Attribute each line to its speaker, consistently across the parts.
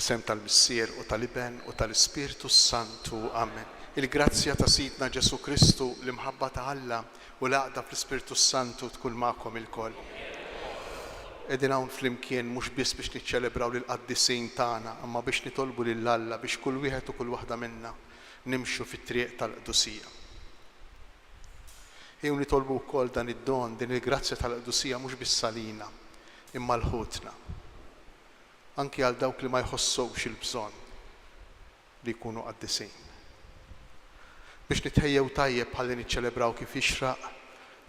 Speaker 1: Fisem tal-Missier u tal-Iben u tal-Ispirtu Santu. Amen. Il-grazzja ta' Sidna Ġesu Kristu, l-imħabba ta' Alla u l-għaqda fl-Ispirtu Santu tkun magħkom ilkoll. Edin hawn flimkien mhux biss biex niċċelebraw lill-qaddisin tagħna, imma biex nitolbu lil Alla biex kull wieħed u kull waħda minna nimxu fit-triq tal-Qdusija. Jew nitolbu wkoll dan id-don, din il-grazzja tal-Qdusija mhux biss salina, imma l-ħutna. Anki għal dawk li ma jħossux il-bżonn li jkunu qaddisin. Biex nitħejjew tajjeb ħalli niċċelebraw kif jixraq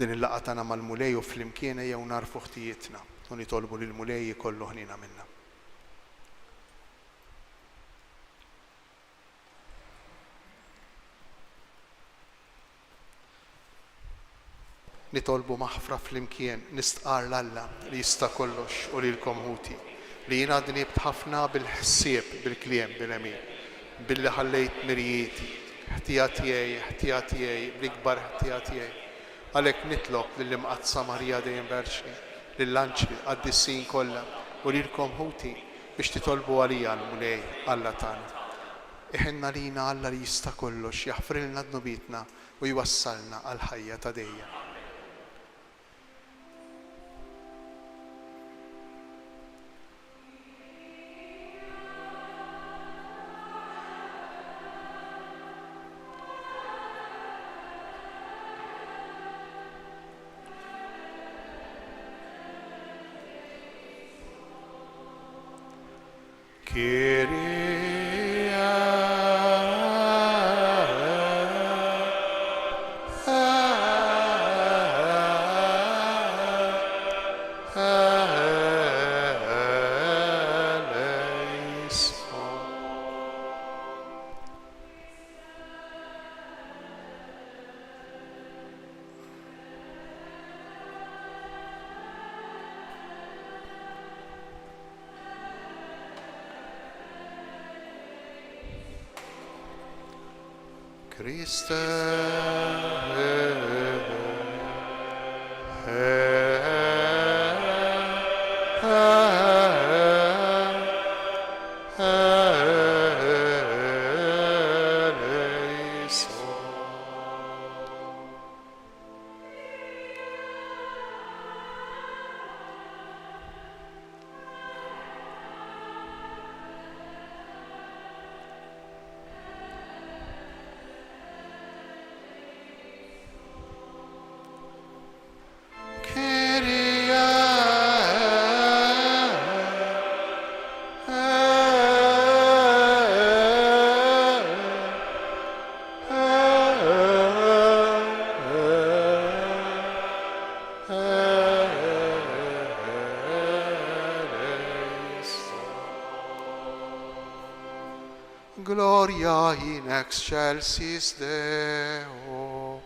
Speaker 1: din il-laqgħa tagħna mal-mulej u flimkien jew narfu ħtijietna u nitolbu lil mulej jkollu ħnina minna. Nitolbu maħfra flimkien nistqar l-Alla li jista' kollox u lilkom ħuti li jiena għadni bħafna bil-ħsieb, bil-kliem, bil-emin, billi ħallejt mirjieti, ħtija tiegħi, bl-ikbar ħtija tiegħi. Għalhekk nitlob lill-imqazza Marija dejjem Verġni, lill-anġli qaddissin kollha u lilkom ħuti biex titolbu għalija l-mulej Alla tagħna. Iħenna lina Alla li jista' kollox, jaħfrilna dnubitna u jwassalna għal ħajja ta' dejjem. Christe Gloria in excelsis Deo.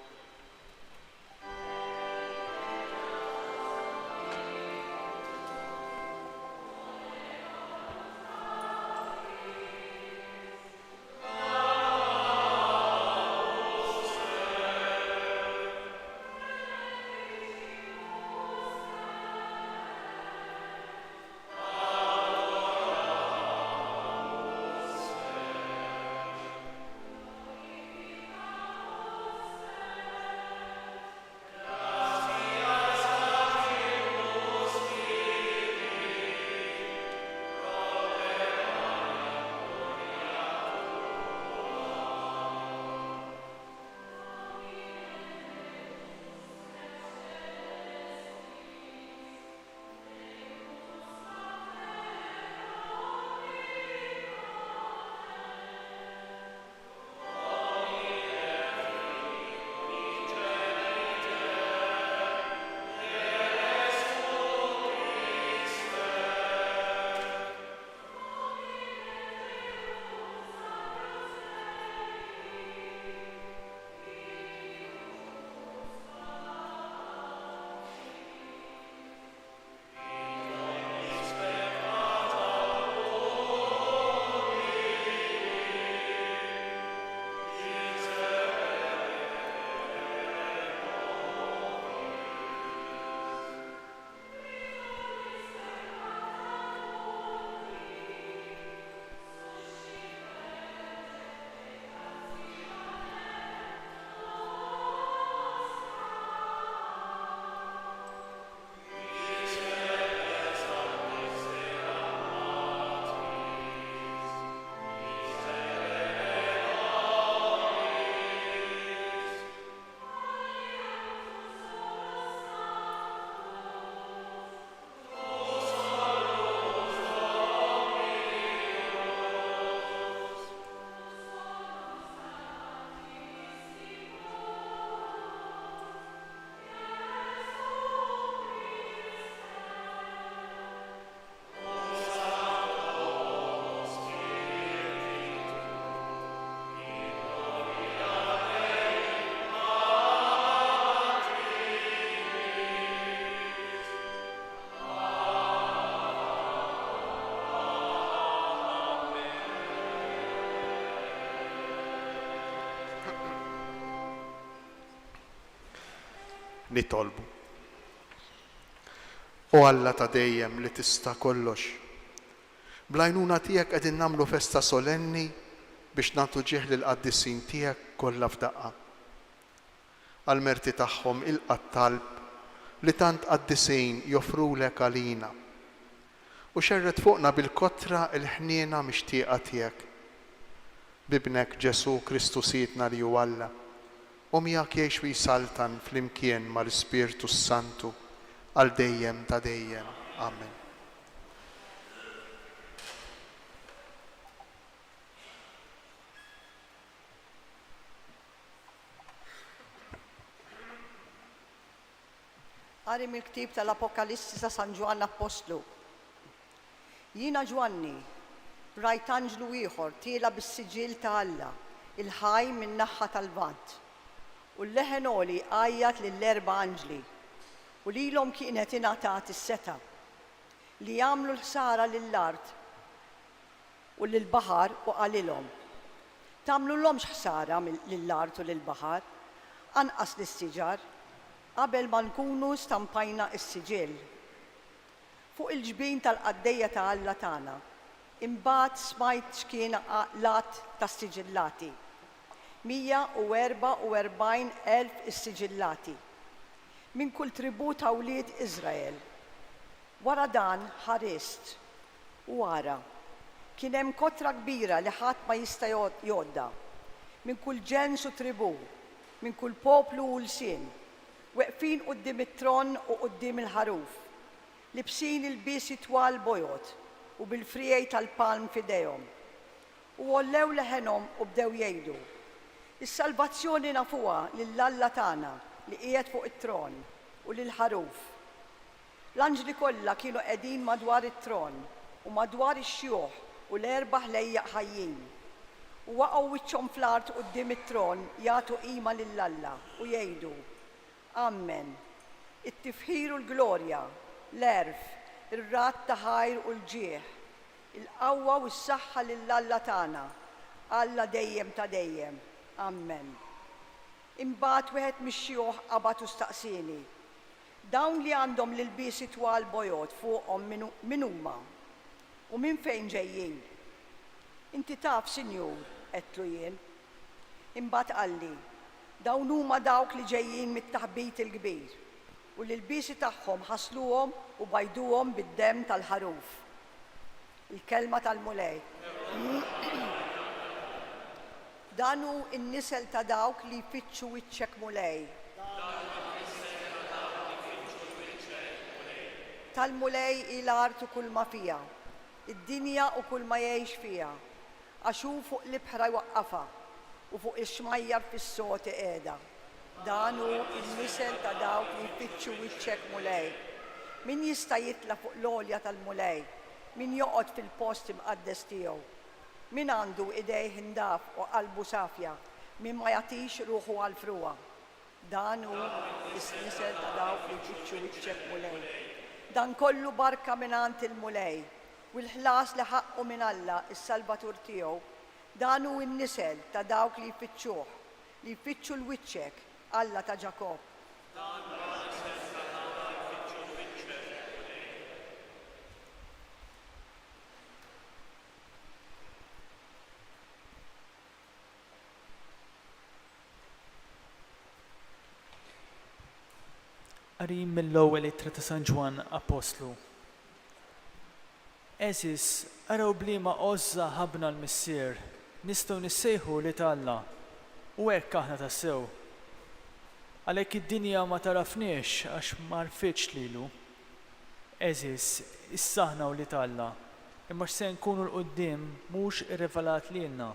Speaker 1: nitolbu. U Alla ta' dejjem li tista' kollox, bl-għajnuna tiegħek qegħdin nagħmlu festa solenni biex nagħtu ġieħ lill-qaddisin tiegħek kollha f'daqqa. Għall-merti tagħhom ilqa' talb li tant qaddisin joffrulek għalina u xerret fuqna bil-kotra il-ħniena mixtieqa tiegħek. Bibnek Ġesu Kristu Sidna li hu Alla u miegħek jgħix u jsaltan flimkien mal-Ispirtu Santu għal dejjem ta' dejjem. Amen.
Speaker 2: Qari mill-ktieb tal-Apokalissi ta' San Ġwann Apostlu. Jiena Ġwanni rajt anġlu ieħor tiela bis-siġil ta' Alla, il-ħaj min-naħa tal-vant. U l-leħen għoli għajjat lill-erba' anġli u lilhom kienet ingħatat is-seta li jagħmlu l-ħsara lill-art u lill-baħar u qalilhom. Tagħmlullhomx ħsara lill-art u lill-baħar, anqas lis-siġar, qabel ma nkunu stampajna s-siġil. Fuq il-ġbien tal-qaddejja ta' Alla tagħna, imbagħad smajt x'kien lat tas-siġillati. 144,000 is-siġillati minn kull tribù ta' wlied Iżrael. Wara dan ħarist u ara kien hemm kotra kbira li ħadd ma jista' jgħodda minn kull ġens u tribù, minn kull poplu u lsien, weqfin quddiem it-tron u quddiem il-ħaruf, libsin il-biesi twal bojot u bil-frijej tal-palm f'idejhom. U għollew leħenhom u bdew jgħidu: is-salvazzjoni nafuha lill-Alla tagħna li qiegħed fuq it-tron u lill-ħaruf. L-anġli kollha kienu qegħdin madwar it-tron u madwar ix-xjuħ u l-erba' ħlejjaq ħajjin. U waqgħu wiċċhom fl-art quddiem it-tron jagħtu qima lill-Alla u jgħidu: Amen. It-tifħir u l-glorja, l-erf, ir-rat ta' ħajr u l-ġieħ, il-qawwa u s-saħħa lill-Alla tagħna, Alla dejjem ta' dejjem. Amen. Imbagħad wieħed mix-xjuħ qabad u staqsini: dawn li għandhom l-ilbiesi twal bojot fuqhom min huma u minn fejn ġejjin? Inti taf, Sinjur, qedtlu jien. Imbagħad qalli: dawn huma dawk li ġejjin mit-taħbit il-kbir u l-ilbiesi tagħhom ħasluhom u bajduhom bid-demm tal-ħaruf. Il-kelma tal-mulej. Dan hu n-nisel ta' dawk li jfittxu wiċċek mulej. Tal-mulej il-art u kull ma fija, id-dinja u kull ma jgħix fija, għaxu fuq l-ibħra jwaqqafa u fuq ix-xmajjar fis-soti qiegħda. Dan hu n-nisel ta' dawk li jfittxu wiċċek mulej. Min jista' jitla fuq l-għolja tal-mulej? Min joqgħod fil-post imqaddes tiegħu? Min għandu idejh indaf u qalbu safja, min ma jagħtix ruħu għal fruwa. Dan hu is-nisel ta' dawk li jfittxu wiċċek mulej. Dan kollu barka mingħand il-mulej u l-ħlas li ħaqqu minn Alla is-Salvatur tiegħu. Dan hu n-nisel ta' dawk li jfittxuh, li jfittxu l-wiċċek, Alla ta' Ġakob.
Speaker 3: Qari mill-ewwel ittra ta' San Ġwann Apostlu. Eżis, araw bliema għożża ħabna l-missier, nistgħu nissejħu li Alla u hekk aħna tassew. Għalhekk id-dinja ma tarafniex għax ma rfitx lilu. Eżis, issa aħna u li Alla, imma x'se nkunu l-qudiem mhux irrivelat lilna.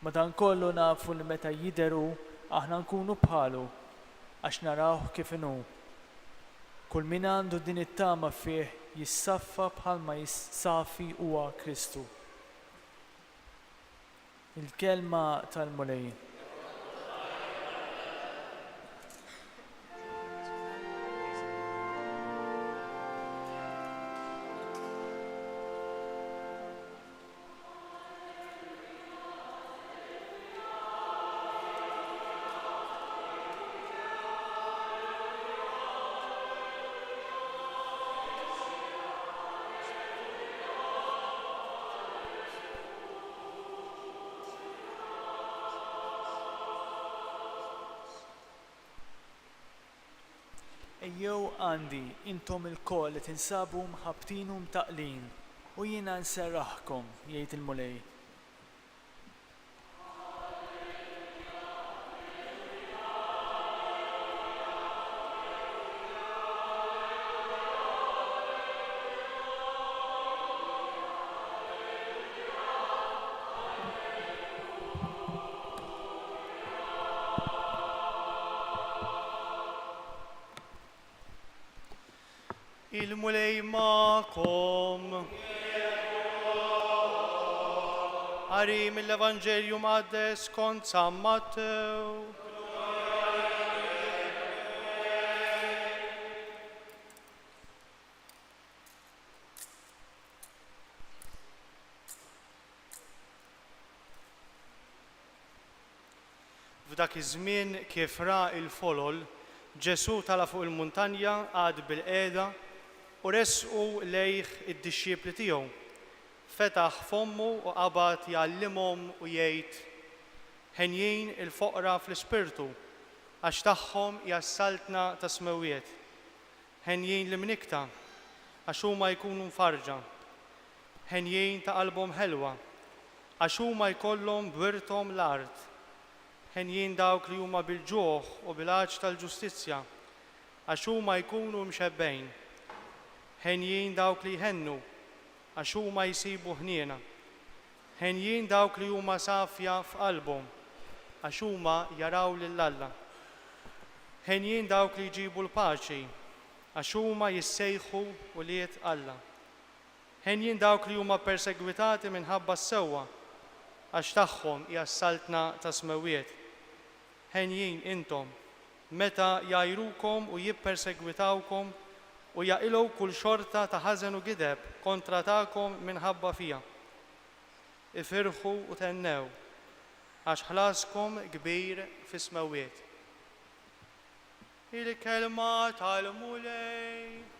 Speaker 3: Madankollu nafu li meta jidheru aħna nkunu bħalu għax narawh kif inhu. Kull min għandu din it-tama fih jissaffa bħalma jissafi huwa Kristu. Il-kelma tal-mulej. ejjew għandi intom il-koll li tinsabu mħabtin u mtaqlin u jiena nserraħkom, jgħid il-mulej.
Speaker 4: Il-mulej ma'kom. Qari mill-Evanġelju Mqaddes skont San Mattew. F'dak iż-żmien kif ra il-folol, Ġesu tala fuq il-muntanja għad bil-qiegħda u resqu lejh id-dixxiepli tiegħu. Fetaħ fommu u qabad jgħallimhom u jgħid: ħenjin il-foqra fl-ispirtu għax tagħhom hija s-saltna ta' smewiet. Ħenjin l-imnikta għax huma jkunu mfarġa. Ħenjin ta' qalbhom ħelwa għax huma jkollhom bwirthom l-art. Ħenjin dawk li huma bil-ġuħ u bil-għaġġ tal-ġustizzja għax huma jkunu mxebbejn. Ħenjin dawk li jħennu għax huma jsibu ħniena. Ħenjin dawk li huma safja f'qalbhom għax huma jaraw lil Alla. Ħenjin dawk li jġibu l-paċi għax huma jissejħu wlied Alla. Ħenjin dawk li huma persegwitati minħabba s-sewwa għax tagħhom hija s-saltna ta' smewiet. Ħenjin intom meta jgħajrukom u jippersegwitawkom u jaqilgħu kull xorta ta' ħażen u gideb kontra tagħkom minħabba fija. Ifirħu u tennew għax ħlaskom kbir fis-smewiet. Il-kelma tal-mulej.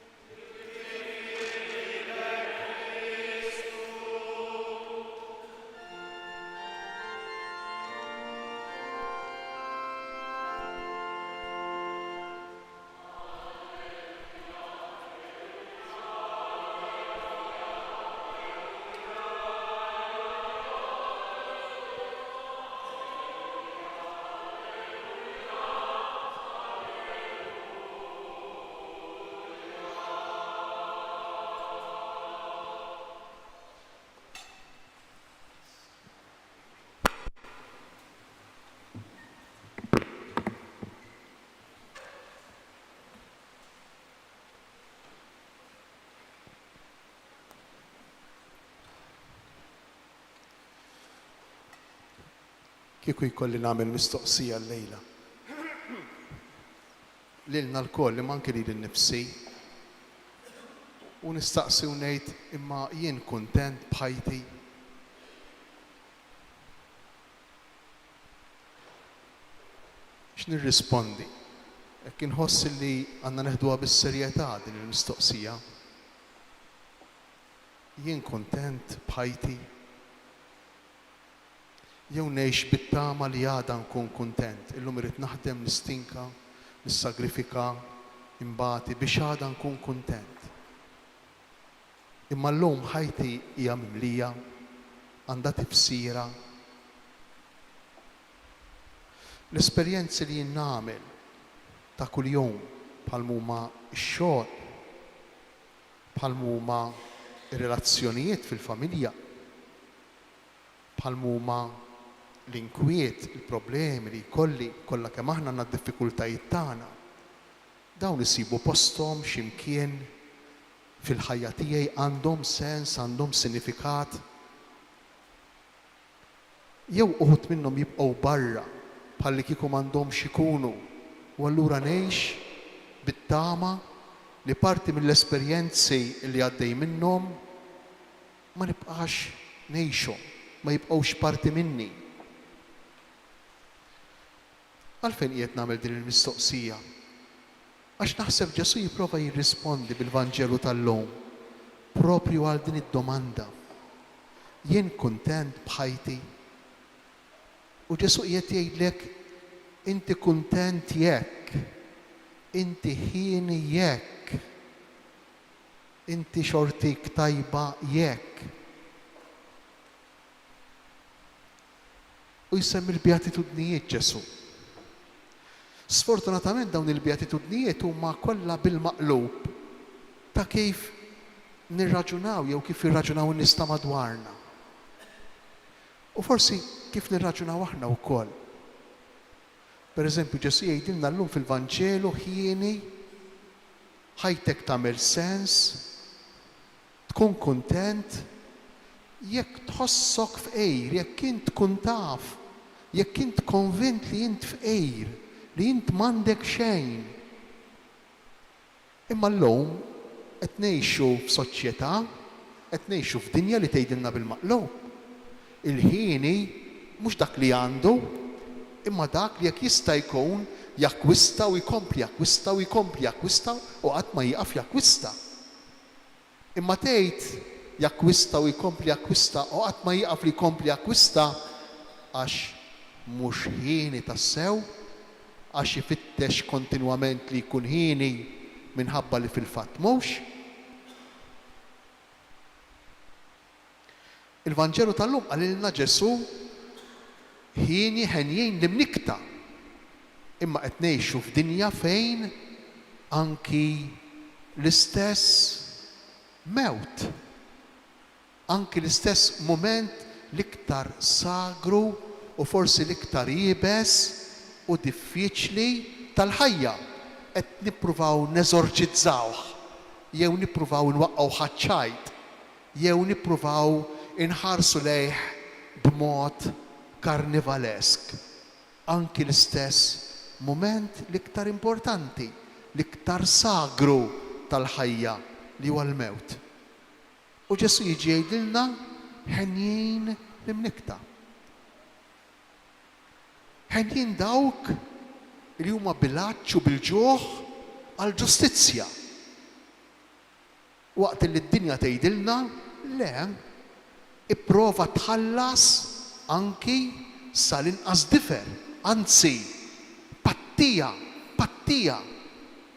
Speaker 1: Kieku jkolli nagħmel mistoqsija llejla. Lilna l-koll imma anke lili nnifsi u nistaqsi u ngħid imma jien kuntent b'ħajti. X'nirrispondi? Jekk inħoss li għandna neħduha bis-serjetà din il-mistoqsija. Jien kuntent b'ħajti. Jew ngħix bit-tama li għadha nkun kuntent, illum irid naħdem nistinka, nissagrifika, imbagħti biex għadha nkun kuntent. Imma llum ħajti hija mimlija, għandha tifsira. L-esperjenzi li jien nagħmel ta' kuljum bħal huma x-xogħol, bħal huma ir-relazzjonijiet fil-familja, bħal huma l-inkwiet, il-problemi li jkolli kollha kemm aħna għandna d-diffikultajiet tagħna, dawn isibu posthom x'imkien fil-ħajja tiegħi għandhom sens, għandhom sinifikat. Jew uħud minnhom jibqgħu barra bħalli kieku m'għandhomx ikunu u allura ngħix bit-tama li parti mill-esperjenzi li għaddej minnhom ma nibqax ngħixhom, ma jibqgħux parti minni. Għalfejn qiegħed nagħmel din il-mistoqsija? Għax naħseb Ġesu jipprova jirrispondi bil-Vanġelu tal-lum propju għal din id-domanda. Jien kuntent b'ħajti? U Ġesu qiegħed jgħidlek inti kuntent jekk inti ħini jekk, inti xortik tajba jekk. U jsemmi l-beatitudnijiet Ġesu. Sfortunatament dawn il-beatitudnijiet huma kollha bil-maqlub ta' kif nirraġunaw jew kif irraġunaw in-nies ta' madwarna. U forsi kif nirraġunaw aħna wkoll. Pereżempju Ġesu jgħidilna llum fil-Vanġelu ħieni ħajtek tagħmel sens, tkun kuntent, jekk tħossok f'qejr, jekk int tkun taf, jekk int konvint li int f'qejr, li int m'għandek xejn. Imma llum qed ngħixu f'soċjetà, qed ngħixu f'dinja li tgħidilna bil-maqlub. Il-ħieni mhux dak li għandu, imma dak li jekk jista' jkun jakkwista u jkompli jakkwista u jkompli jakkwista u qatt ma jieqaf jakkwista. Imma tgħid jakkwista u jkompli jakkwista u qatt ma jieqaf li jkompli jakkwista għax mhux ħieni tassew, għax ifittex kontinwament li jkun ħieni minħabba li fil-fatt mhux. Il-Vanġelu tal-lum qalilna Ġesu ħieni ħenjin li mnikta. Imma qed ngħixu f'dinja fejn anki l-istess mewt. Anki l-istess mument l-iktar sagru u forsi l-iktar jibes u diffiċli tal-ħajja qed nippruvaw neżorċizzawh, jew nippruvaw nwaqqgħu ħaċċajt, jew nippruvaw inħarsu lejh b'mod karnivalesk. Anki l-istess mument l-iktar importanti, l-iktar sagru tal-ħajja li huwa l-mewt. U Ġesu jiġi jgħidilna ħenjin li mnikta. Ħenjin dawk li huma bil-għaġġ u bil-ġuħ għal ġustizzja. Waqt li d-dinja tgħidilna le, ipprova tħallas anki sal-inqas difer, anzi pattija.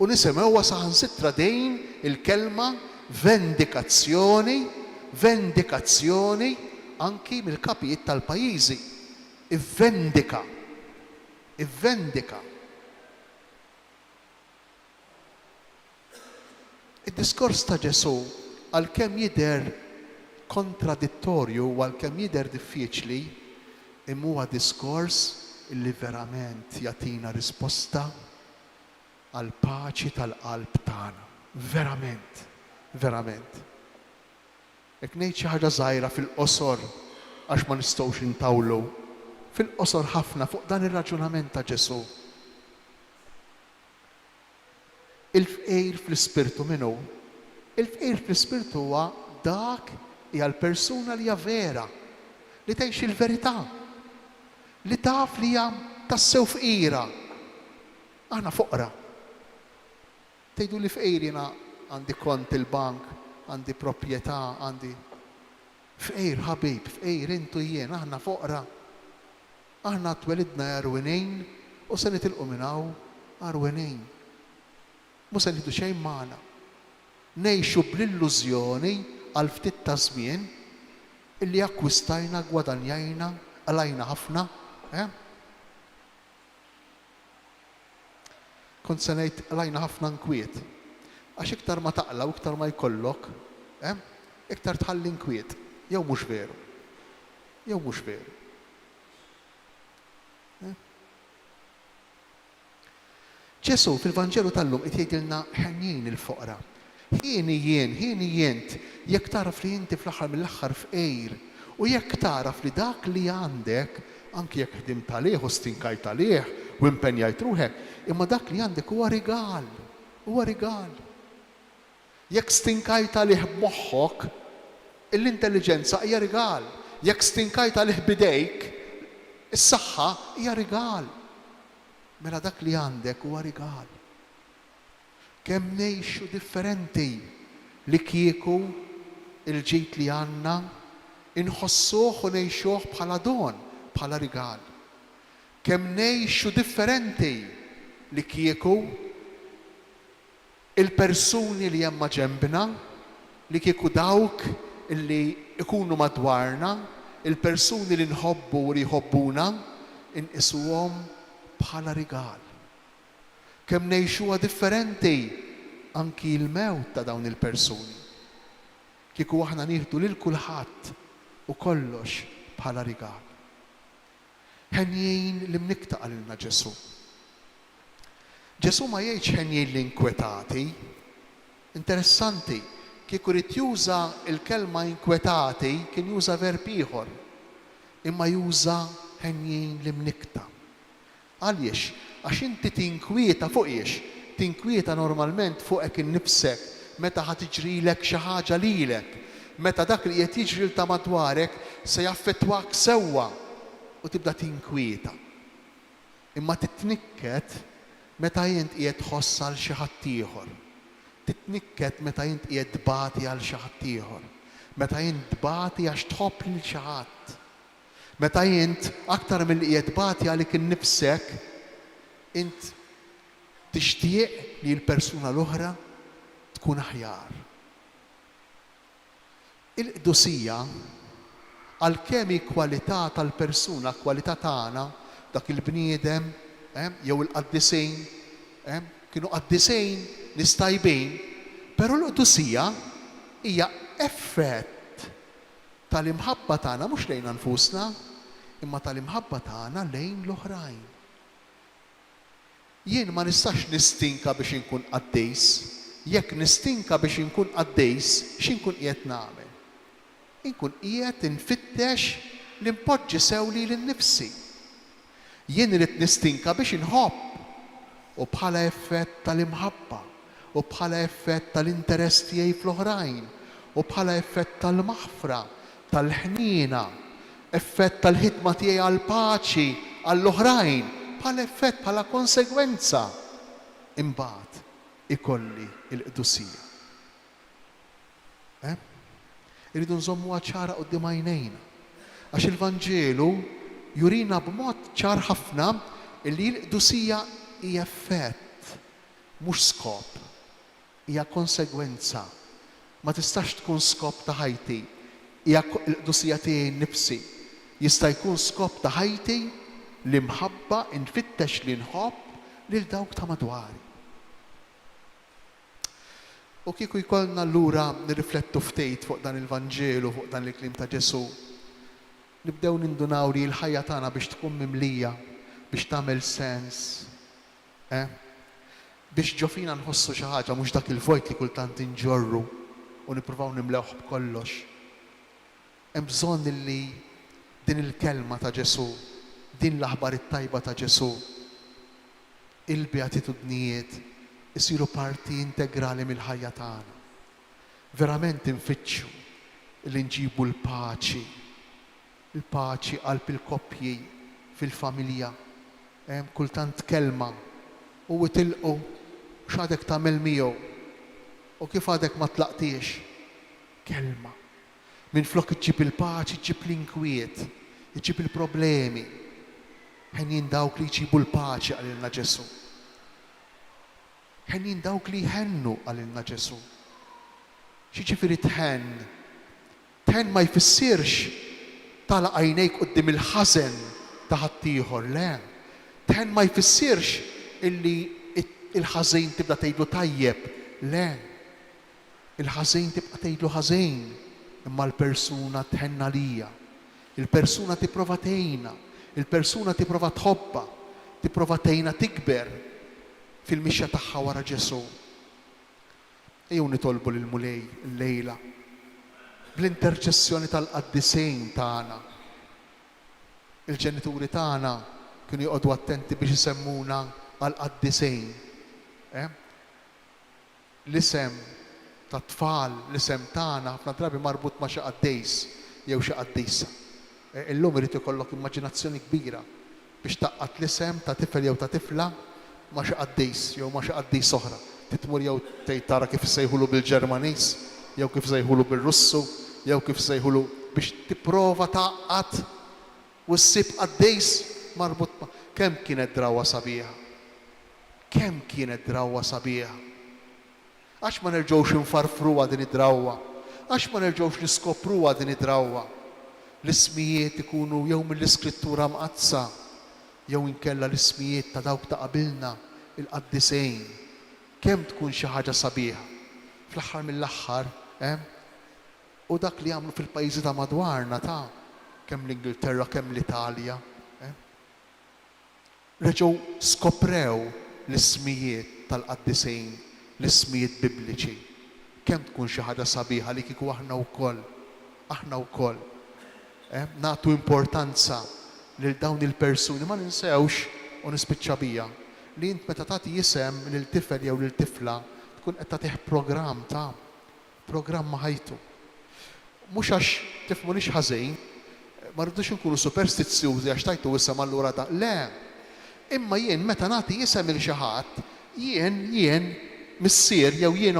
Speaker 1: U nisimgħuha saħansitra dejn il-kelma vendikazzjoni anki mill-kapijiet tal-pajjiżi. Ivvendika. Id-diskors ta' Ġesu għalkemm jidher kontradittorju u għalkemm jidher diffiċli, imma huwa diskors illi verament jagħtina risposta għal paċi tal-qalb tagħna. Verament. Jekk ngħid xi ħaġa żgħira fil-qosor għax ma nistgħux intawlu, fil-qosor ħafna fuq dan ir-raġunament ta' Ġesu. Il-fqejr fl-ispirtu minnu? Il-fqejr fl-ispirtu huwa dak hija l-persuna li hija vera, li tgħix il-verità, li taf li hija tassew fqira. Aħna foqra. Tgħidu li fqejr jiena għandi kont il-bank, għandi proprjetà, għandi fqejr ħabib, fqejr intu jien, aħna foqra. Aħna twelidna arwenejn u se nitilqu minn hawn arwenejn. Mhux se nieħdu xejn magħna. Ngħixu bl-illużjoni għal ftit ta' żmien illi akkwistajna, gwadanjajna, għalajna ħafna. Kont se ngħid għalajna ħafna nkwiet. Għax iktar ma taqla u iktar ma jkollok, iktar tħalli nkwiet. Jew mhux veru. Ġesu fil-Vanġelu tal-lum qed jgħidilna ħenjin il-foqra. Ħieni jient, jekk taraf li inti fl-aħħar mill-aħħar fqejr u jekk taraf li dak li għandek, anki jekk ħdimt għalih u stinkajt għalih u impenjajt ruħek, imma dak li għandek huwa rigal. Jekk stinkajt għalih b'moħħok, l-intelligenza hija rigal. Jekk stinkajt għalih bidejk, is-saħħa hija rigal. Mela dak li għandek huwa rigal. Kemm ngħixu differenti li kieku il-ġid li għandna inħossuh u ngħixuh bħala don, bħala rigal. Kemm ngħixu differenti li kieku il-persuni li hemm ġembna li kieku dawk illi ikunu madwarna, il-persuni li nħobbu u li jħobbuna, inqisuhom bħala rigal. Kemm ngħixuha differenti anki l-mewt ta' dawn il-persuni. Kieku aħna nieħdu lil kulħadd u kollox bħala rigal. Ħenjin li mnikta qalilna Ġesu. Ġesu ma jgħidx ħenjin l-inkwetati. Interessanti, kieku rid juża l-kelma inkwetati kien juża verb ieħor, imma juża ħenjin li mnikta. Għaliex? Għax inti tinkwieta fuq iex? Tinkwieta normalment fuqek innifsek meta ħad tiġrilek xi ħaġa lilek, meta dak li qed jiġri ta' madwarek se jaffettwak sewwa u tibda tinkwieta. Imma titnikket meta jint qiegħed tħoss għal xi ħadd ieħor. Titnikket meta jint qiegħed tbagħti għal xi ħadd ieħor. Meta jint tbagħti għax tħobb lil xi ħadd. Meta jint aktar milli qiegħed tbagħti għalik innifsek, int tixtieq li l-persuna l-oħra tkun aħjar. Il-qdusija għalkemm hi kwalità tal-persuna, kwalità tagħna, dak il-bniedem, jew il-qaddisejn, kienu qaddisejn nistajbin, però l-qdusija hija effett tal-imħabba tagħna mhux lejn anfusna, imma tal-imħabba tagħna lejn l-oħrajn. Jien ma nistax nistinka biex inkun qaddejs, jekk nistinka biex inkun qaddejs, x'inkun qiegħed nagħmel? Inkun qiegħed infittex li npoġġi sew li l-nifsi. Jien irid nistinka biex inħobb u bħala effett tal-imħabba u bħala effett tal-interess tiegħi fl-oħrajn u bħala effett tal-maħfra, tal-ħniena, effett tal-ħidma tiegħi għall-paċi għall-oħrajn, bħala effett, bħala konsegwenza. Imbagħad ikolli l-qdusija. Irridu nżommuha ċara quddiem għajnejna. Għax il-Vanġelu jurina b'mod ċar ħafna li l-qdusija hija effett, mhux skop, hija konsegwenza. Ma tistax tkun skop ta' ħajti, hija l-qdusija tiegħi nnifsi. Jista' jkun skop ta' ħajti li mħabba infittex li nħobb lil dawk ta' madwari. U kieku jkollna allura nirriflettu ftejt fuq dan il-Vanġelu, fuq dan il-klim ta' Ġesu, nibdew nindunaw li l-ħajja tagħna biex tkun mimlija, biex tagħmel sens, biex ġofina nħossu xi ħaġa mhux dak il-vojt li kultant inġorru u nippruvaw nimlewh b'kollox. Hemm bżonn li din il-kelma ta' Ġesu, din l-aħbar it-tajba ta' Ġesu, il-beatitudnijiet isiru parti integrali mill-ħajja tagħna. Verament infittxu li nġibu l-paċi, il-paċi qalb il-koppji fil-familja. Kultant kelma u tilqu x'għadek tagħmel miegħu u kif għadek ma tlaqtiex. Kelma. Minflok iġġib il-paċi, iġġib l-inkwiet, iġġib il-problemi. Ħenjin dawk li jġibu l-paċi għalilna Ġesu. Ħenjin dawk li jħennu għalilna Ġesu. X'jiġifieri tħenn? Tħenn ma jfissirx tala għajnejk quddiem il-ħażen ta' ħaddieħor, le. Tħenn ma jfissirx illi il-ħażin tibda tgħidlu tajjeb, le. Il-ħażin tibqa' tgħidlu ħażin, imma l-persuna tħenna lija. Il-persuna tipprova tgħinha, il-persuna tipprova tħobba, tipprova tgħinha tikber fil-mixja tagħha wara Ġesu. Ejjew nitolbu lil Mulej llejla bl-interċessjoni tal-qaddisejn tagħna. Il-ġenituri tagħna kienu joqogħdu attenti biex isemmuna għall-qaddisejn. L-isem ta' tfal, l-isem tagħna ħafna drabi marbut ma' xi qaddejs jew xi qaddisa. Illum irid ikollok immaġinazzjoni kbira biex taqqat l-isem ta' tifel jew ta' tifla ma' xi qaddejs jew ma' xi qaddis oħra. Titmur jew tgħid tara kif sejħulu bil-Ġermaniż, jew kif sejħulu bil-Russu, jew kif sejħulu biex tipprova taqqat u ssib qaddejs marbut ma'. Kemm kienet drawwa sabiħa? Kemm kienet drawwa sabiħa? Għax ma nerġgħux infarfruha din id-drawwa. Għax ma nerġgħux niskopruha din id-drawwa. L-ismijiet ikunu jew mill-iskrittura mqazza, jew inkella l-ismijiet ta' dawk ta' qabilna, il-qaddisejn. Kemm tkun xi ħaġa sabiħa. Fl-aħħar mill-aħħar, u dak li għamlu fil-pajjiżi ta' madwarna ta' kemm l-Ingilterra, kemm l-Italja. Reġgħu skoprew l-ismijiet tal-qaddisejn, l-ismijiet bibliċi. Kemm tkun xi ħaġa sabiħa li kieku aħna wkoll nagħtu importanza lil dawn il-persuni ma ninsewx u nispiċċa bija li int meta tagħti isem lil tifel jew lil tifla tkun qed tagħtih programm ma' ħajtu. Mhux għax tifhmunix ħażin, ma rridux inkunu superstizzjużi għax tajtu isem allura ta' le. Imma jien meta nagħti isem il xi ħadd, jien missier jew jien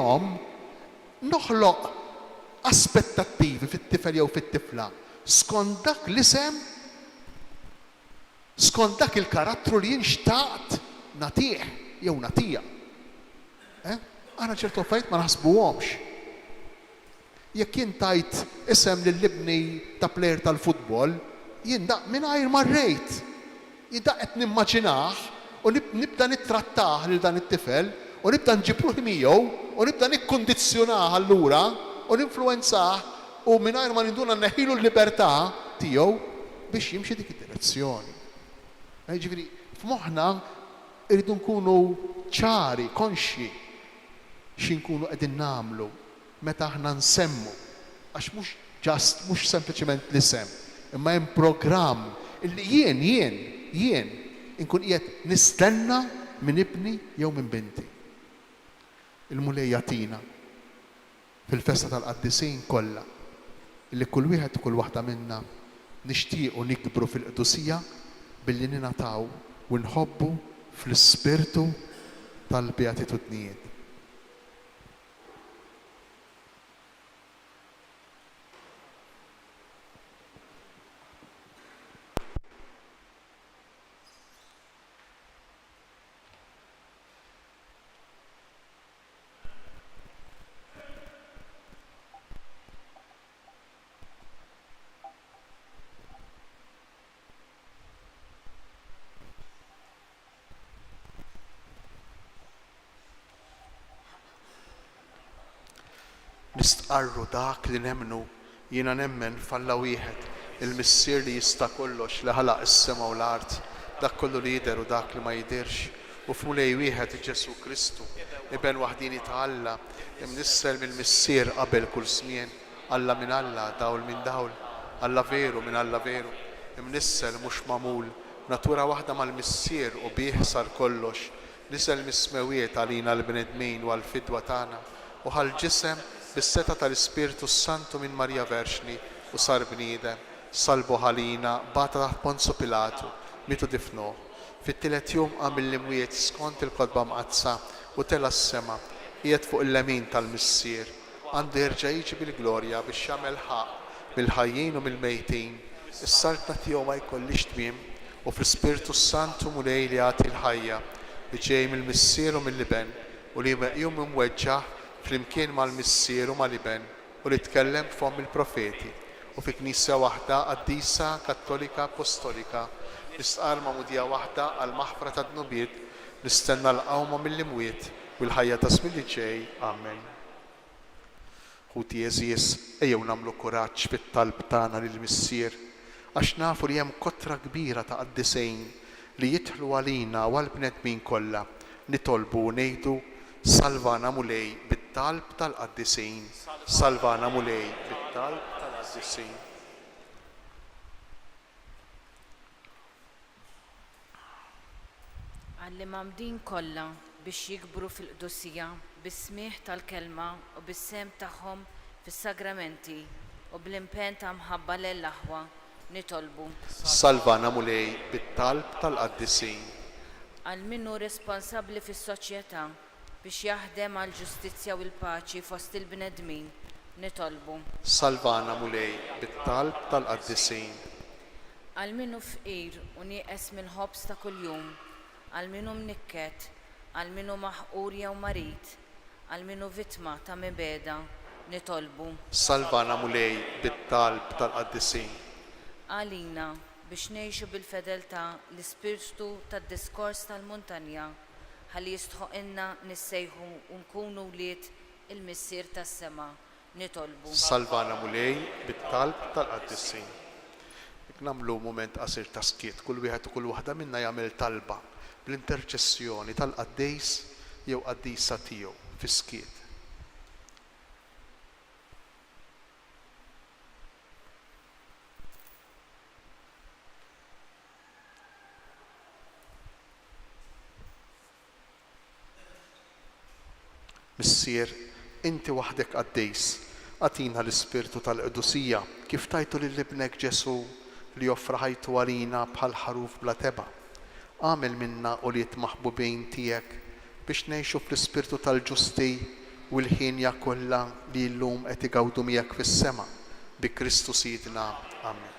Speaker 1: noħloq aspettattivi fit-tifel jew fit-tifla skont dak l-isem, skont dak il-karattru li jien xtaqt nagħtih jew nagħtiha. Aħna ċertu affarijiet ma naħsbuhomx. Jekk jien tajt isem lill-ibni ta' plejer tal-futbol, jien daq mingħajr ma rrejt. Jien daq qed nimmaġinah u nibda nittrattah lil dan it-tifel u nibda nġib ruħi miegħu u nibda nikkondizzjonah allura u ninfluwenzah u mingħajr ma ninduna nneħħilu l-libertà tiegħu biex jimxi dik id-direzzjoni. Ġifieri f'moħħna irridu nkunu ċari, konxji x'inkunu qegħdin nagħmlu meta aħna nsemmu għax mhux sempliċement l-isem, imma hemm programm illi jien inkun qiegħed nistenna minn ibni jew minn binti. Il-mulejja tina fil-festa tal-qaddisin kollha illi kull wieħed u kull waħda minna nixtiequ nikbru fil-qdusija billi ningħataw u nħobbu fl-ispirtu tal-beatitudnijiet. Nistqarru dak li nemmnu jiena nemmen falla wieħed il-missier li jista' kollox li ħalaq is-sema u l-art, dak kollu li jidher u dak li ma jidirx, u f'mulej wieħed Ġesu Kristu, iben waħdini ta' Alla, imnissel mill-missier qabel kull żmien, Alla minn Alla, dawl minn dawl, Alla veru minn Alla veru, imnissel mhux magħmul, natura waħda mal-missier u bih sar kollox, nisel mismewiet għalina l-bnedmin u għall-fidwa tagħna, u ħal-ġisem bis-seta tal-Ispirtu Santu minn Marja Verxni u sar bniedem, salbu ħalina bata taħt Ponzu Pilatu, mitu difnuh. Fit-tielet jum qam mill-imwiet skont il-kotba mqazza u tela s-sema, qiegħed fuq il-lemin tal-missier, għandu jerġa' jiġi bil-glorja biex jagħmel ħaq mill-ħajjin u mill-mejtin. Is-saltna tiegħu ma jkollix tmiem u fl-Ispirtu Santu mulej li jagħti l-ħajja li ġej mill-missier u mill-liben u li jum imweġġaħ flimkien mal-missier u mal-liben u li tkellem f'hom il-profeti u fi knisja waħda qaddisa kattolika apostolika nistqar ma'mudija waħda għal maħfra ta' dnubiet nistenna l-qawma mill-imwiet u l-ħajja ta' żmien li ġej. Amen. Ħuti Eżies ejjew nagħmlu kuraġġ fit-talb tagħna lill-missier għax nafu li hemm kotra kbira ta' qaddisejn li jidħlu għalina u għall-bnedmin kollha nitolbu u ngħidu salvana mulej bit-talb tal-qaddisin. Salvana mulej bit-talb tal-qaddisin.
Speaker 5: Għalli mamdin kollha biex jikbru fil-qdusija bis-smieħ tal-kelma u bis-sem tagħhom fis-sagramenti u bl-impenn ta' mħabba lill-aħwa nitolbu.
Speaker 1: Salvana mulej bit-talb tal-qaddisin.
Speaker 5: Għal minnu responsabbli fis-soċjetà biex jaħdem għal ġustizzja u l-paċi fost il-bnedmin nitolbu.
Speaker 1: Salvana mulej bit-talb tal-qaddisin.
Speaker 5: Għal minnu fqir u nieqes mill-ħobs ta' kuljum, għal minnu mnikket, għal minnu maħqur jew marit, għal minu vittma ta' mibeda nitolbu.
Speaker 1: Salvana mulej bit-talb tal-qaddisin.
Speaker 5: Għalina biex ngħixu bil-fedeltà l-ispirtu tad-diskors tal-muntanja ħalli jistħoqilna nissejħu u nkunu wlied il-missier tas-sema nitolbu.
Speaker 1: Salvana mulej bit-talb tal-qaddisin. Namlu moment qasir ta' skiet, kull wieħed u kull waħda minna jagħmel talba bl-interċessjoni tal-qaddejs jew qaddisa tiegħu fis-skiet. Missier, inti waħdek qaddejs, għatina l-ispirtu tal-qdusija kif tajtu lill-ibnek Ġesu li joffra ħajtu għalina bħal ħaruf bla teba. Għamel minna u li maħbubin tiegħek biex ngħixu fl-ispirtu tal-ġusti u l-ħinja kollha li llum qed igawdu miegħek fis-sema bi Kristu Sidna. Amen.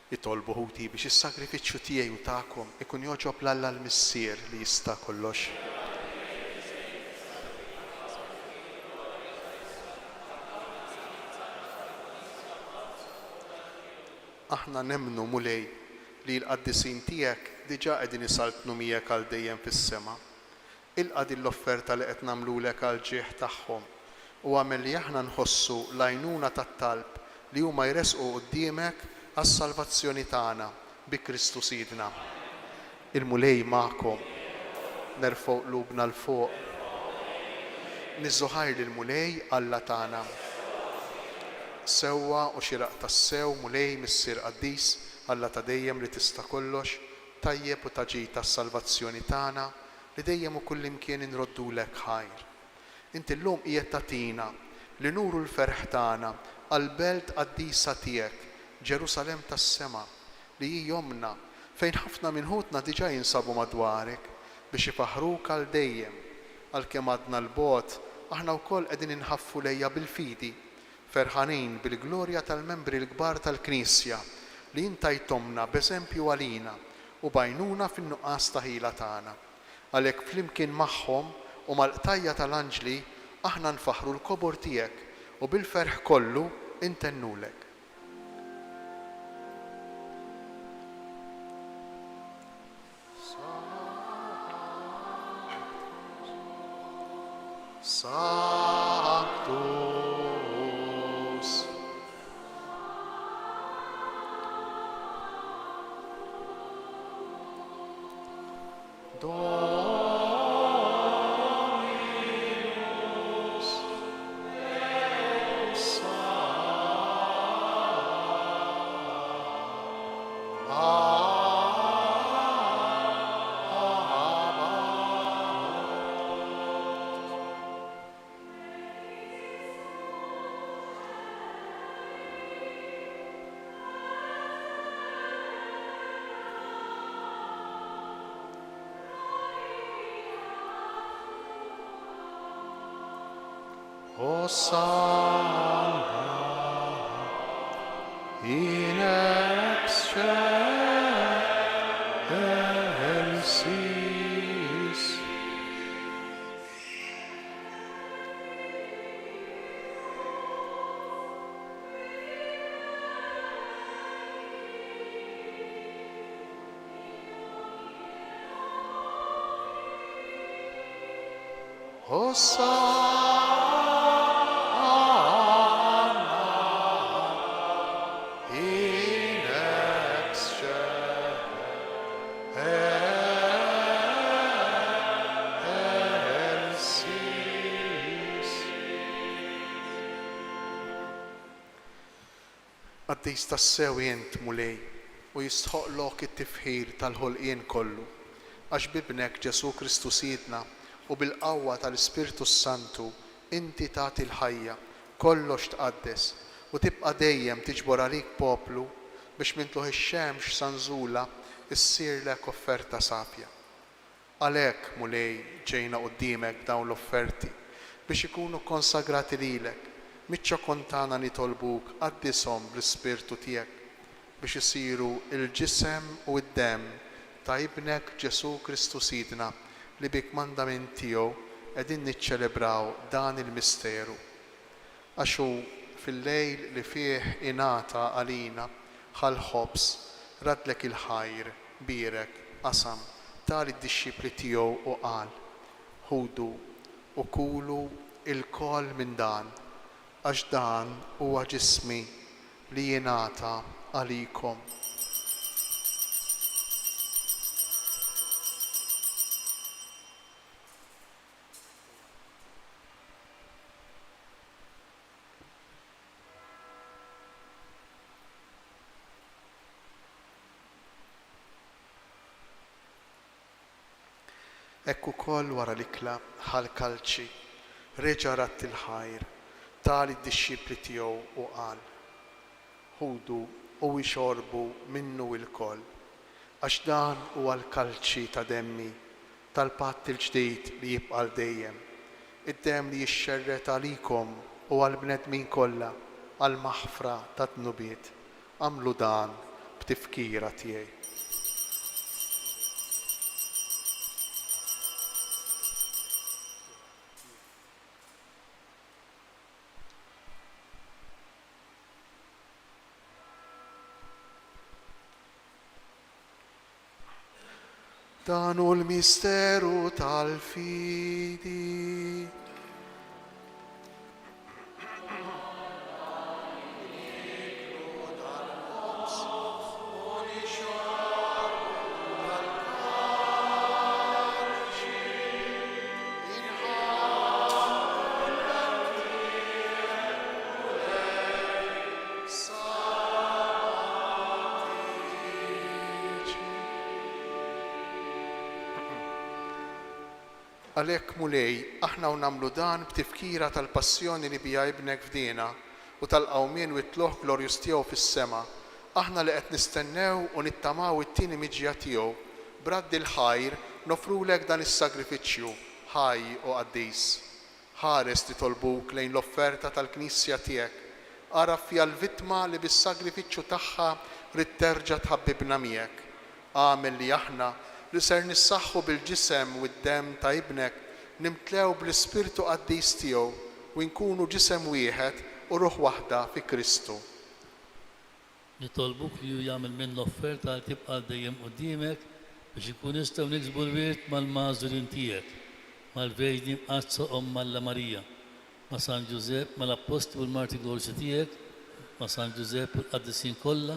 Speaker 1: Jitolbu ħuti biex is-sagrifiċċju tiegħi u tagħkom ikun joġob l-Alla l-Missier li jista' kollox. Aħna nemmnu mulej li l-qaddisin tiegħek diġà qegħdin isaltnu miegħek għal dejjem fis-sema. Ilqa' din l-offerta li qed nagħmlulek għal ġieħ tagħhom u għamel li aħna nħossu l-għajnuna tat-talb li huma jresqu quddiemek għas-salvazzjoni tagħna bi Kristu Sidna. Il-mulej magħkom, nerfgħu qlubna l fuq. Niżżuħajr lill-mulej Alla tagħna. Sewwa u xieraq tas-sew mulej missier qaddis Alla ta' dejjem li tista' kollox, tajjeb u taġid tas-salvazzjoni tagħna li dejjem u kullimkien inroddulek ħajr. Inti llum qiegħed tagħtina li nuru l-ferħ tagħna għall-belt qaddisa tiegħek, Ġerusalem tas-sema, li hi jomna fejn ħafna minn ħutna diġà jinsabu madwarek biex ifaħruk għal dejjem. Għalkemm għadna l-bogħod, aħna wkoll qegħdin inħaffu lejja bil-fidi, ferħanin bil-glorja tal-membri l-kbar tal-Knisja li intajtomna b'eżempju għalina u bajnuna fin-nuqqas ta' ħila tagħna. Għalhekk flimkien magħhom u mal-qtajja tal-anġli aħna nfaħru l-kobor tiegħek u bil-ferħ kollu intennulek. Sanctus. Dominus Deus Hosanna in excelsis. Hosanna in excelsis. Għaddejs tassew jent mulej u jistħoqlok it-tifħir tal-ħolqien kollu, għax bibnek Ġesu Kristu Sidna u bil-qawwa tal-Ispirtu Santu inti tagħti l-ħajja kollox tqaddes u tibqa' dejjem tiġbor għalik poplu biex mintluħ ix-xemx sanżula issirlek offerta safja. Għalhekk mulej ġejna quddiemek dawn l-offerti biex ikunu konsagrati lilek, miċċa kontana nitolbuk qaddishom bl-Ispirtu tiegħek biex isiru il-ġisem u d-demm ta' ibnek Ġesu Kristu Sidna li bik mandament tiegħu qegħdin niċċelebraw dan il-misteru. Għax hu fil-lejl li fih ingħata għalina ħal-ħobs radlek il-ħajr birek qasam tal id-dixxipli tiegħu u qal: ħudu u kulu il-kol minn dan, għax dan huwa ġismi li jingħata għalikom. Ekku koll wara l-ikla ħal-kalċi, reġa' ratt il-ħajr, tal id-dixxipli tiegħu u qal: ħudu u jxorbu minnu il-koll, għax dan huwa l-kalċi ta' demmi tal-patt il-ġdid li jibqa' l dejjem, id-demm li jixxerret għalikom u għall-bnedmin kollha għall-maħfra ta' tnubiet. Għamlu dan b'tifkira tiegħi. Dan hu l-misteru tal-fidi. Għalhekk mulej, aħna u nagħmlu dan b'tifkira tal-passjoni li bija ibnek fdina u tal-qawmien u t-tluħ glorjus tiegħu fis-sema. Aħna li qed nistennew u nittamaw it-tieni miġja tiegħu b'raddi l-ħajr nofrulek dan is-sagrifiċċju ħaj u qaddis. Ħares titolbuk lejn l-offerta tal-Knisja tiegħek. Ara fija l-vittma li bis-sagrifiċċju tagħha rid terġa' tħabbibna miegħek. Għamel li aħna li ser nissaħħu bil-ġisem u d-dem ta' ibnek nimtlew bl-Ispirtu qaddis tiegħu u nkunu ġisem wieħed u ruħ waħda fi Kristu.
Speaker 6: Nitolbuk li jagħmel minn l-offerta li tibqa' dejjem qudiemek biex ikun nistgħu niksbu l-wirt mal-Mażurin tiegħek, mal-Verġni Mqazza Omm Alla Marija, ma' San Giuseppe, mal-Apostoli u l-Marti Glorjużi tiegħek, ma' San Giuseppe u l-Qaddisin kollha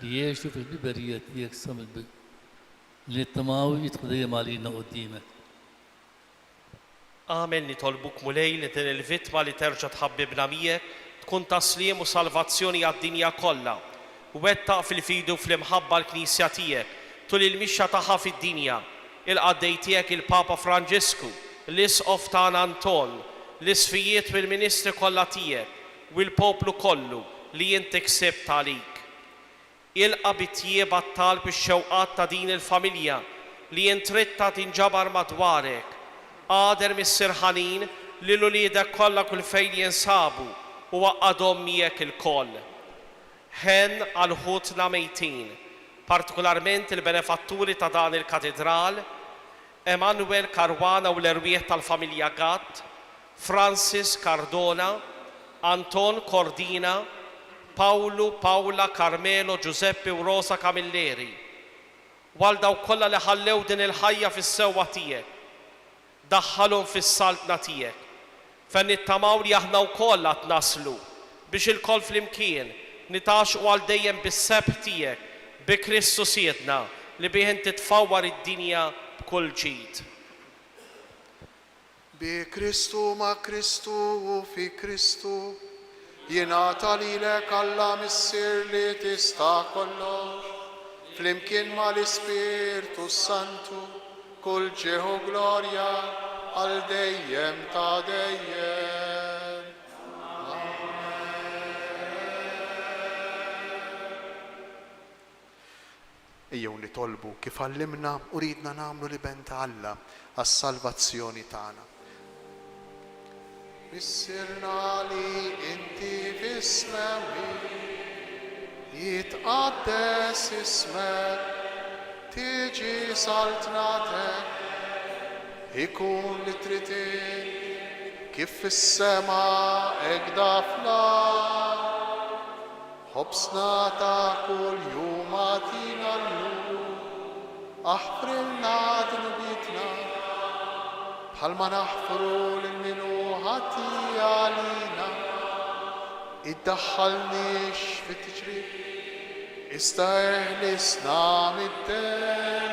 Speaker 6: li jgħixu fil-biberija tiegħek sa li nittamaw jidħlu dejjem għalina qudiemek.
Speaker 7: Amen, nitolbuk mulej li din il-vittma li terġa' tħabbibna miegħek tkun taslim u salvazzjoni għad-dinja kollha. Wettaq fil-fidu fl-imħabba l-Knisja tiegħek tul il-mixja tagħha fid-dinja, il-qaddej tiegħek il-Papa Franġisku, l-Isqof tagħna Anton, l-isfijiet u l-Ministri kollha tiegħek u l-poplu kollu li inti ksibt għalik. Ilqa bit-tjieba t-talb ix-xewqat ta' din il-familja li intritta tinġabar madwarek. Għader mis-sirħanin li l-uliedek kollha kull fejn jinsabu u għaqqadhom miegħek il-koll. Ħen għal ħutna mejtin, partikolarment il-benefatturi ta' dan il-katedral, Emanuel Karwana u l-erwieħ tal-familja Gatt, Francis Cardona, Anton Cordina, Paolo, Paola, Carmelo, Giuseppe u Rosa Camilleri. Waldaw kollha li ħallew din il-ħajja fis-sewwa tiegħek, daħħalhom fis-saltna tiegħek. Fejn nittamaw li aħna wkoll qed naslu biex il-koll flimkien nitaxqu għal dejjem bis-seb tiegħek bi Kristu Siedna li bih inti tfawwar id-dinja b'kull ġid.
Speaker 1: Bi Kristu ma' Kristu u fi Kristu jingħata lilek Alla Missier li tista' kollox, flimkien mal-Ispirtu Santu, kull ġieħu glorja għal dejjem ta' dejjem. Ejjew nitolbu kif għallimna u ridna nagħmlu li ben ta' Alla għas-salvazzjoni tagħna. Missirna li inti fis-smawi jitqaddes ismek, tiġi saltnatek, ikun li trid kif fis-sema egda fl-ard. Ħobsna ta' kull jum għatina llum, aħfrilna dnubitna bħalma naħfru lil minu ħati għalina. Iddaħħalniex fit-tiġrib, ista eħlisna mid-dem.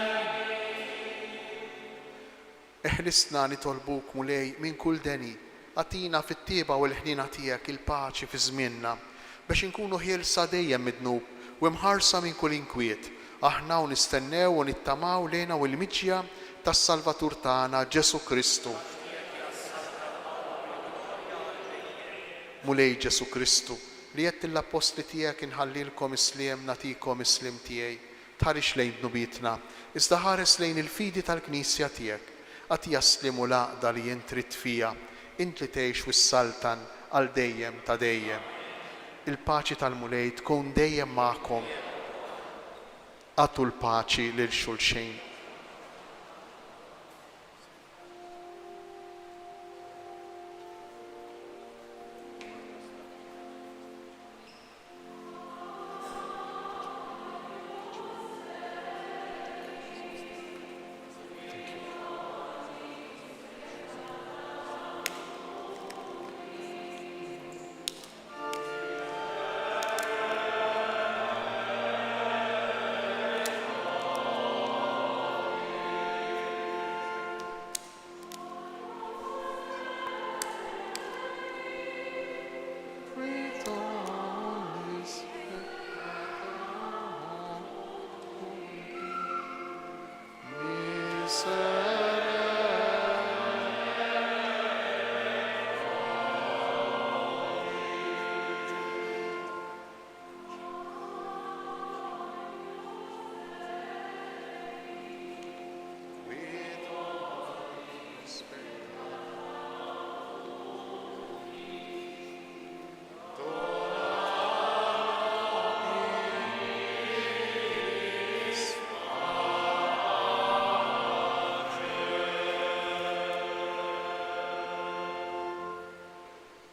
Speaker 1: Eħlisna nitolbuk mulej minn kull deni, għatina fit-tieba u l-ħnina tiegħek il-paċi fi żmienna biex inkunu ħielsa dejjem midnub u mħarsa minn kull inkwiet. Aħna u nistennew u nittamaw lejna u l-miġja tas-Salvatur tagħna Ġesu Kristu. Mulej Ġesu Kristu li qed l-apostli tiegħek inħallilkom isliem natikom islim tiegħi, tħarix lejn dnubitna, iżda ħares lejn il-fidi tal-Knisja tiegħek, għad jaslimu l-għaqda li jien trid fija, int li tgħix wis-saltan għal dejjem ta' dejjem. Il-paċi tal-mulej tkun dejjem magħkom. Għatu l-paċi lil xulxejn.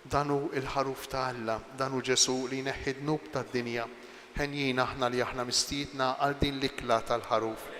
Speaker 1: Danu il-ħaruf ta' Alla, danu Ġesu li neħħi d-nub tad-dinja. Ħenjin aħna li aħna mistiedna għal din l-ikla tal-ħaruf.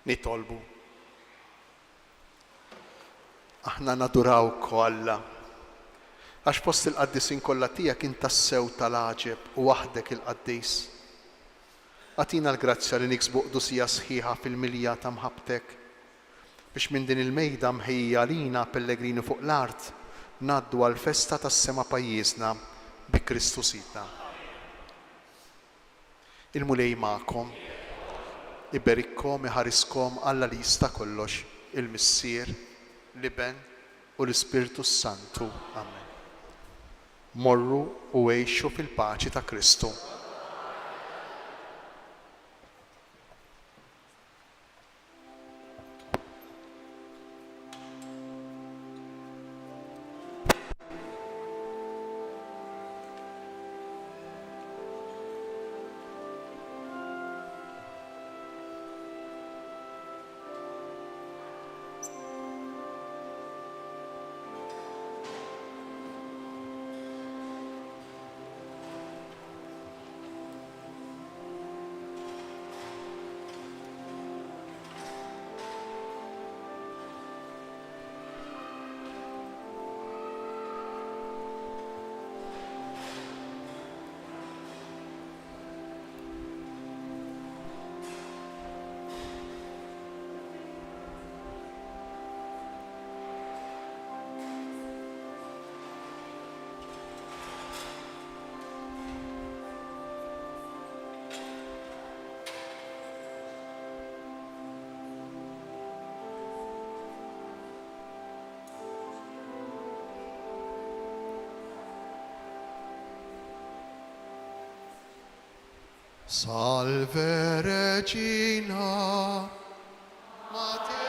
Speaker 1: nitolbu. Aħna nadurawk Alla, għax post il-qaddisin kollha tiegħek int tassew tal-għaġeb u waħdek il-qaddis. Għatina l-grazzja li niksbu qdusija sħiħa fil-milja ta' mħabtek biex minn din il-mejda mħejja lina pellegrini fuq l-art ngħaddu għall-festa tas-sema pajjiżna bi Kristu Sidna. Il-mulej magħkom, iberikkom, iħariskom Alla li jista' kollox, il-Missier, l-Iben u l-Ispirtu Santu. Amen. Morru u għejxu fil-paċi ta' Kristu. Salve Regina, Mater